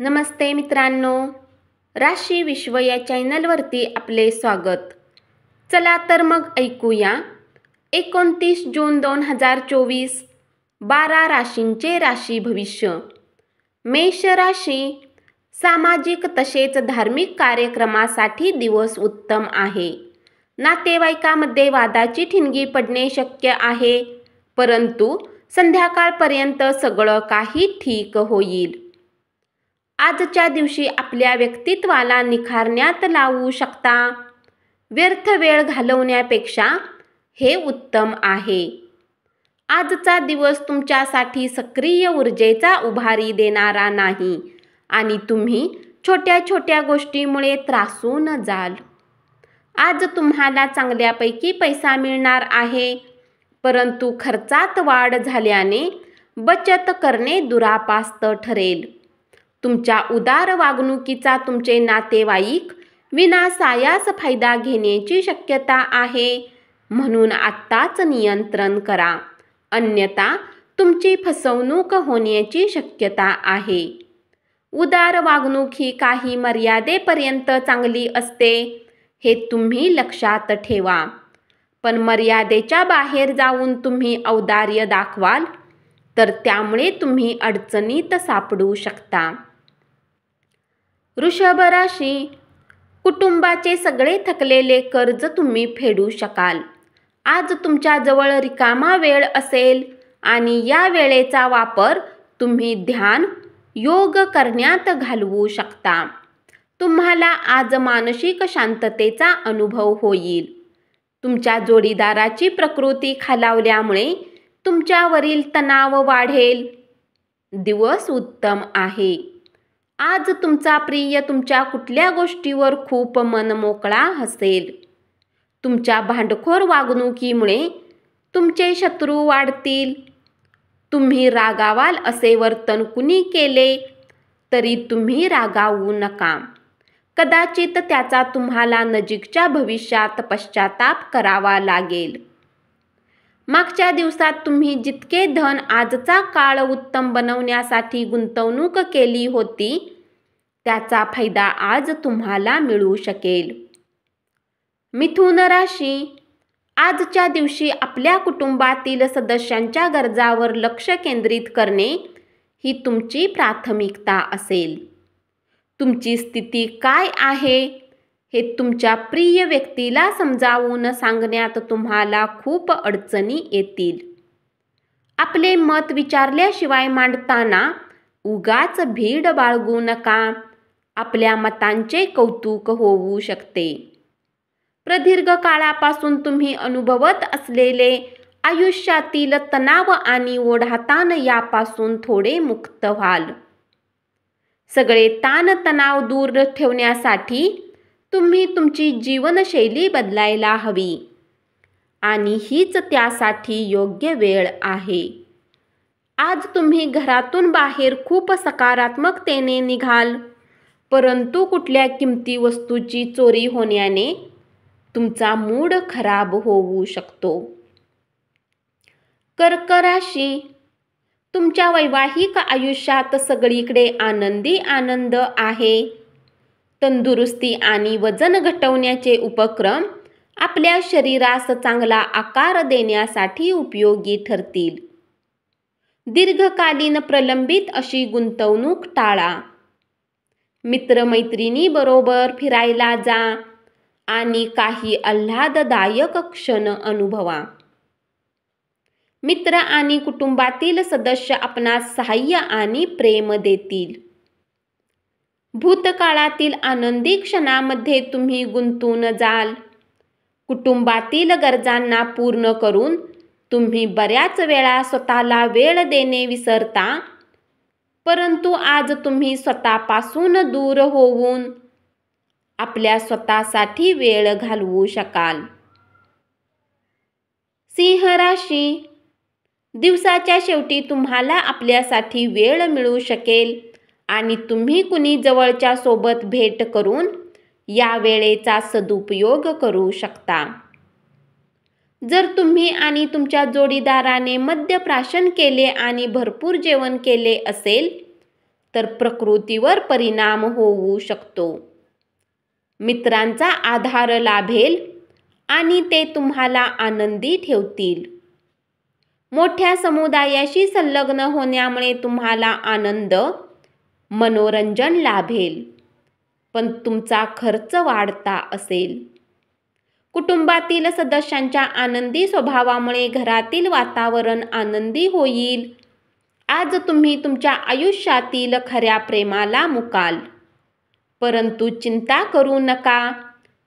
नमस्ते मित्रांनो, राशी विश्व या चॅनलवरती आपले स्वागत. चला तर मग ऐकूया 29 जून 2024 12 राशींचे राशी भविष्य. मेष राशी, सामाजिक तसेच धार्मिक कार्यक्रमासाठी दिवस उत्तम आहे. नातेवाईकामध्ये वादाची ठिणगी पडणे शक्य आहे, परंतु संध्याकाळपर्यंत सगळं काही ठीक होईल. आजच्या दिवशी आपल्या व्यक्तित्वाला निखारण्यात लावू शकता. व्यर्थ वेळ घालवण्यापेक्षा हे उत्तम आहे. आजचा दिवस तुमच्यासाठी सक्रिय ऊर्जेचा उभारी देणारा नाही आणि तुम्ही छोट्या छोट्या गोष्टीमुळे त्रासून जाल. आज तुम्हाला चांगल्यापैकी पैसा मिळणार आहे, परंतु खर्चात वाढ झाल्याने बचत करणे दुरापास्त ठरेल. तुमच्या उदार वागणुकीचा तुमचे नातेवाईक विनासायास फायदा घेण्याची शक्यता आहे, म्हणून आत्ताच नियंत्रण करा, अन्यथा तुमची फसवणूक होण्याची शक्यता आहे. उदार वागणूक ही काही मर्यादेपर्यंत चांगली असते, हे तुम्ही लक्षात ठेवा. पण मर्यादेच्या बाहेर जाऊन तुम्ही औदार्य दाखवाल तर त्यामुळे तुम्ही अडचणीत सापडू शकता. वृषभ राशी, कुटुंबाचे सगळे थकलेले कर्ज तुम्ही फेडू शकाल. आज तुमच्याजवळ रिकामा वेळ असेल आणि या वेळेचा वापर तुम्ही ध्यान, योग करण्यात घालवू शकता. तुम्हाला आज मानसिक शांततेचा अनुभव होईल. तुमच्या जोडीदाराची प्रकृती खालावल्यामुळे तुमच्यावरील तणाव वाढेल. दिवस उत्तम आहे. आज तुमचा प्रिय तुमच्या कुठल्या गोष्टीवर खूप मनमोकळा हसेल. तुमच्या भांडखोर वागणुकीमुळे तुमचे शत्रू वाढतील. तुम्ही रागावाल असे वर्तन कुणी केले तरी तुम्ही रागावू नका. कदाचित त्याचा तुम्हाला नजीकच्या भविष्यात पश्चाताप करावा लागेल. मागच्या दिवसात तुम्ही जितके धन आजचा काळ उत्तम बनवण्यासाठी गुंतवणूक केली होती, त्याचा फायदा आज तुम्हाला मिळू शकेल. मिथुन राशी, आजच्या दिवशी आपल्या कुटुंबातील सदस्यांच्या गरजावर लक्ष केंद्रित करणे ही तुमची प्राथमिकता असेल. तुमची स्थिती काय आहे हे तुमच्या प्रिय व्यक्तीला समजावून सांगण्यात तुम्हाला खूप अडचणी येतील. आपले मत विचारल्याशिवाय मांडताना उगाच भीड बाळगू नका. आपल्या मतांचे कौतुक होऊ शकते. प्रदीर्घ काळापासून तुम्ही अनुभवत असलेले आयुष्यातील तणाव आणि ओढाताण यापासून थोडे मुक्त व्हाल. सगळे ताणतणाव दूर ठेवण्यासाठी तुम्ही तुमची जीवनशैली बदलायला हवी आणि हीच त्यासाठी योग्य वेळ आहे. आज तुम्ही घरातून बाहेर खूप सकारात्मकतेने निघाल, परंतु कुठल्या किमती वस्तूची चोरी होण्याने तुमचा मूड खराब होऊ शकतो. कर्क राशी, तुमच्या वैवाहिक आयुष्यात सगळीकडे आनंदी आनंद आहे. तंदुरुस्ती आणि वजन घटवण्याचे उपक्रम आपल्या शरीरास चांगला आकार देण्यासाठी उपयोगी ठरतील. दीर्घकालीन प्रलंबित अशी गुंतवणूक टाळा. मित्रमैत्रिणीबरोबर फिरायला जा आणि काही आल्हाददायक क्षण अनुभवा. मित्र आणि कुटुंबातील सदस्य आपणास सहाय्य आणि प्रेम देतील. भूतकाळातील आनंदी क्षणामध्ये तुम्ही गुंतून जाल. कुटुंबातील गरजांना पूर्ण करून तुम्ही बऱ्याच वेळा स्वतःला वेळ देणे विसरता, परंतु आज तुम्ही स्वतःपासून दूर होऊन आपल्या स्वतःसाठी वेळ घालवू शकाल. सिंह राशी, दिवसाच्या शेवटी तुम्हाला आपल्यासाठी वेळ मिळू शकेल आणि तुम्ही कुणी जवळच्या सोबत भेट करून या वेळेचा सदुपयोग करू शकता. जर तुम्ही आणि तुमच्या जोडीदाराने मद्यप्राशन केले आणि भरपूर जेवण केले असेल तर प्रकृतीवर परिणाम होऊ शकतो. मित्रांचा आधार लाभेल आणि ते तुम्हाला आनंदी ठेवतील. मोठ्या समुदायाशी संलग्न होण्यामुळे तुम्हाला आनंद, मनोरंजन लाभेल, पण तुमचा खर्च वाढता असेल. कुटुंबातील सदस्यांच्या आनंदी स्वभावामुळे घरातील वातावरण आनंदी होईल. आज तुम्ही तुमच्या आयुष्यातील खऱ्या प्रेमाला मुकाल. परंतु चिंता करू नका.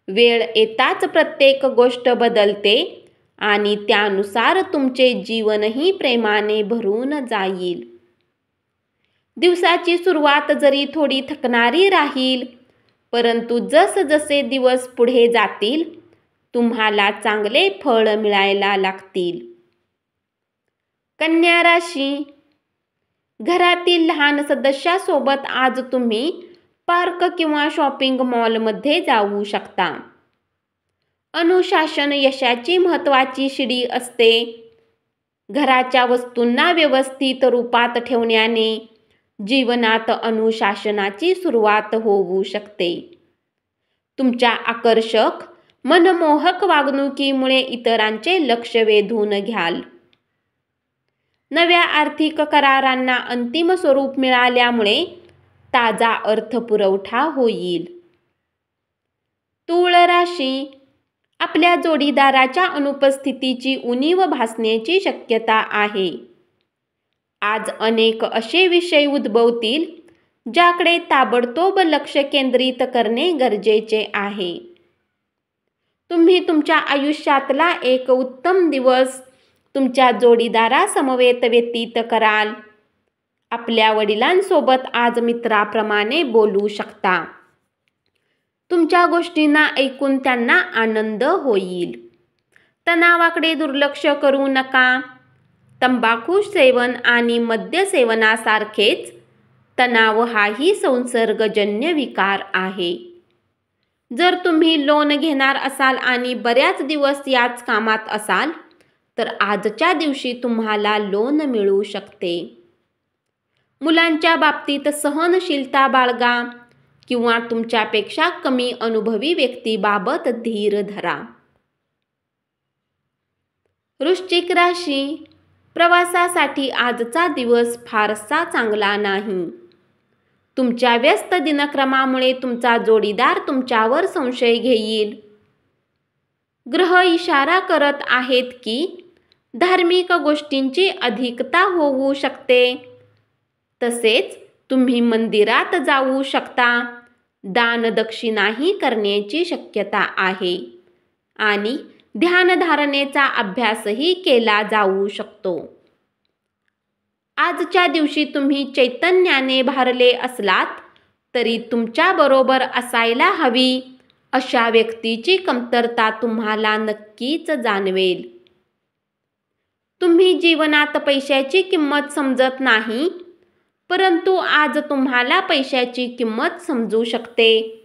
वेळ येताच प्रत्येक गोष्ट बदलते आणि त्यानुसार तुमचे जीवनही प्रेमाने भरून जाईल. दिवसाची सुरुवात जरी थोडी थकणारी राहील, परंतु जसजसे दिवस पुढे जातील तुम्हाला चांगले फळ मिळायला लागतील. कन्या राशी, घरातील लहान सदस्यासोबत आज तुम्ही पार्क किंवा शॉपिंग मॉलमध्ये जाऊ शकता. अनुशासन यशाची महत्त्वाची शिडी असते. घराच्या वस्तूंना व्यवस्थित रूपात ठेवण्याने जीवनात अनुशासनाची सुरुवात होऊ शकते. तुमच्या आकर्षक, मनमोहक वागणुकीमुळे इतरांचे लक्ष वेधून घ्याल. नव्या आर्थिक करारांना अंतिम स्वरूप मिळाल्यामुळे ताजा अर्थपुरवठा होईल. तूळ राशी, आपल्या जोडीदाराच्या अनुपस्थितीची उणीव भासण्याची शक्यता आहे. आज अनेक असे विषय उद्भवतील ज्याकडे ताबडतोब लक्ष केंद्रित करणे गरजेचे आहे. तुम्ही तुमच्या आयुष्यातला एक उत्तम दिवस तुमच्या जोडीदारासमवेत व्यतीत कराल. आपल्या वडिलांसोबत आज मित्राप्रमाणे बोलू शकता. तुमच्या गोष्टींना ऐकून त्यांना आनंद होईल. तणावाकडे दुर्लक्ष करू नका. तंबाखू सेवन आणि मद्य सेवनासारखेच तणाव हाही संसर्गजन्य विकार आहे. जर तुम्ही लोन घेणार असाल आणि बऱ्याच दिवस याच कामात असाल तर आजच्या दिवशी तुम्हाला लोन मिळू शकते. मुलांच्या बाबतीत सहनशीलता बाळगा किंवा तुमच्यापेक्षा कमी अनुभवी व्यक्तीबाबत धीर धरा. वृश्चिक राशी, प्रवासासाठी आजचा दिवस फारसा चांगला नाही. तुमच्या व्यस्त दिनक्रमामुळे तुमचा जोडीदार तुमच्यावर संशय घेईल. ग्रह इशारा करत आहेत की धार्मिक गोष्टींची अधिकता होऊ शकते. तसेच तुम्ही मंदिरात जाऊ शकता. दानदक्षिणाही करण्याची शक्यता आहे आणि ध्यानधारणेचा अभ्यासही केला जाऊ शकतो. आजच्या दिवशी तुम्ही चैतन्याने भरले असलात तरी तुमच्याबरोबर असायला हवी अशा व्यक्तीची कमतरता तुम्हाला नक्कीच जाणवेल. तुम्ही जीवनात पैशाची किंमत समजत नाही, परंतु आज तुम्हाला पैशाची किंमत समजू शकते,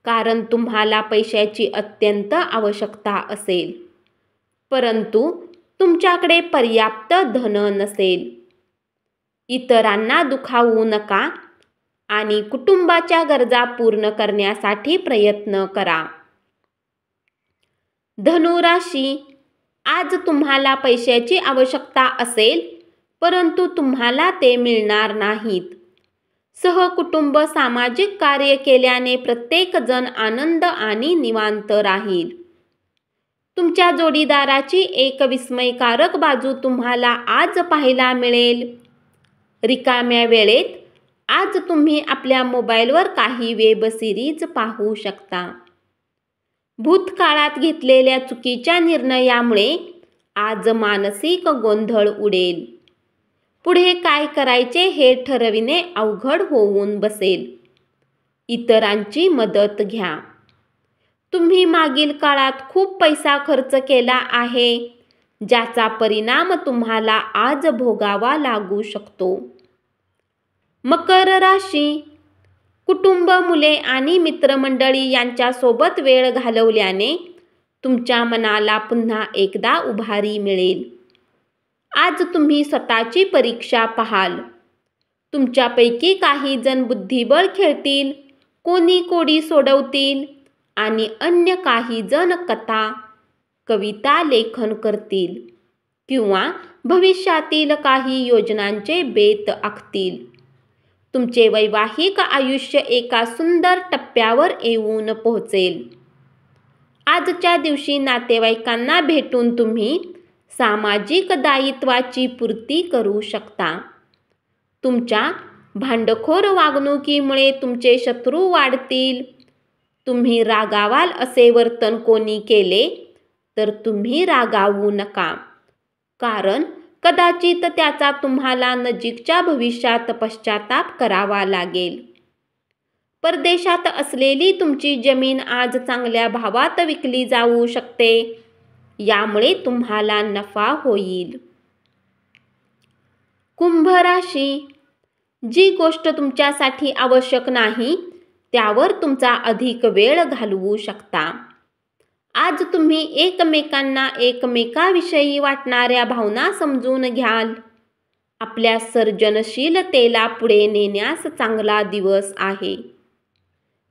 कारण तुम्हाला पैशाची अत्यंत आवश्यकता असेल, परंतु तुमच्याकडे पर्याप्त धन नसेल. इतरांना दुखावू नका आणि कुटुंबाच्या गरजा पूर्ण करण्यासाठी प्रयत्न करा. धनु राशी, आज तुम्हाला पैशाची आवश्यकता असेल, परंतु तुम्हाला ते मिळणार नाहीत. सहकुटुंब सामाजिक कार्य केल्याने प्रत्येक जण आनंद आणि निवांत राहील. तुमच्या जोडीदाराची एक विस्मयकारक बाजू तुम्हाला आज पाहायला मिळेल. रिकाम्या वेळेत आज तुम्ही आपल्या मोबाईलवर काही वेब सिरीज पाहू शकता. भूतकाळात घेतलेल्या चुकीच्या निर्णयामुळे आज मानसिक गोंधळ उडेल. पुढे काय करायचे हे ठरविणे अवघड होऊन बसेल. इतरांची मदत घ्या. तुम्ही मागील काळात खूप पैसा खर्च केला आहे, ज्याचा परिणाम तुम्हाला आज भोगावा लागू शकतो. मकर राशी, कुटुंब, मुले आणि मित्रमंडळी यांच्यासोबत वेळ घालवल्याने तुमच्या मनाला पुन्हा एकदा उभारी मिळेल. आज तुम्ही स्वतःची परीक्षा पाहाल. तुमच्यापैकी काही जण बुद्धिबळ खेळतील, कोणी कोडी सोडवतील आणि अन्य काही जण कथा, कविता लेखन करतील किंवा भविष्यातील काही योजनांचे बेत आखतील. तुमचे वैवाहिक आयुष्य एका सुंदर टप्प्यावर येऊन पोहोचेल. आजच्या दिवशी नातेवाईकांना भेटून तुम्ही सामाजिक दायित्वाची पूर्ती करू शकता. तुमच्या भांडखोर वागणुकीमुळे तुमचे शत्रू वाढतील. तुम्ही रागावाल असे वर्तन कोणी केले तर तुम्ही रागावू नका, कारण कदाचित त्याचा तुम्हाला नजीकच्या भविष्यात पश्चाताप करावा लागेल. परदेशात असलेली तुमची जमीन आज चांगल्या भावात विकली जाऊ शकते. यामुळे तुम्हाला नफा होईल. कुंभ राशी, जी गोष्ट तुमच्यासाठी आवश्यक नाही त्यावर तुमचा अधिक वेळ घालवू शकता. आज तुम्ही एकमेकांना एकमेकाविषयी वाटणाऱ्या भावना समजून घ्याल. आपल्या सर्जनशीलतेला पुढे नेण्यास चांगला दिवस आहे.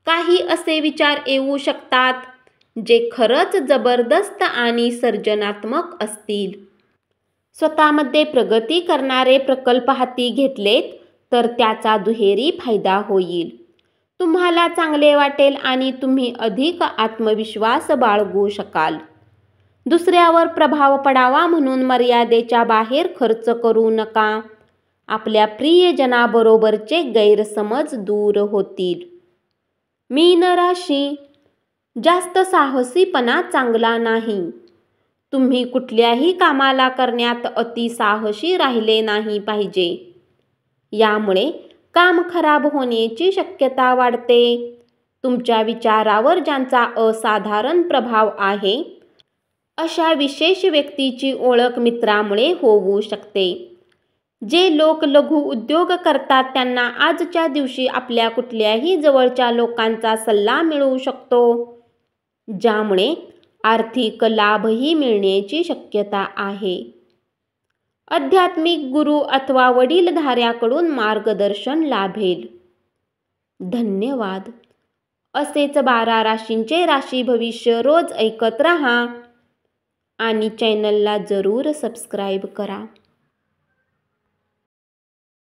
काही असे विचार येऊ शकतात जे खरंच जबरदस्त आणि सर्जनात्मक असतील. स्वतःमध्ये प्रगती करणारे प्रकल्प हाती घेतलेत तर त्याचा दुहेरी फायदा होईल. तुम्हाला चांगले वाटेल आणि तुम्ही अधिक आत्मविश्वास बाळगू शकाल. दुसऱ्यावर प्रभाव पडावा म्हणून मर्यादेच्या बाहेर खर्च करू नका. आपल्या प्रियजनाबरोबरचे गैरसमज दूर होतील. मीन राशी, जास्त साहसीपणा चांगला नाही. तुम्ही कुठल्याही कामाला करण्यात अतिसाहसी राहिले नाही पाहिजे. यामुळे काम खराब होण्याची शक्यता वाढते. तुमच्या विचारावर ज्यांचा असाधारण प्रभाव आहे अशा विशेष व्यक्तीची ओळख मित्रामुळे होऊ शकते. जे लोक लघु उद्योग करतात त्यांना आजच्या दिवशी आपल्या कुठल्याही जवळच्या लोकांचा सल्ला मिळू शकतो, ज्यामुळे आर्थिक लाभही मिळण्याची शक्यता आहे. आध्यात्मिक गुरु अथवा वडीलधाऱ्याकडून मार्गदर्शन लाभेल. धन्यवाद. असेच 12 राशींचे राशी भविष्य रोज ऐकत रहा आणि चॅनलला जरूर सबस्क्राईब करा.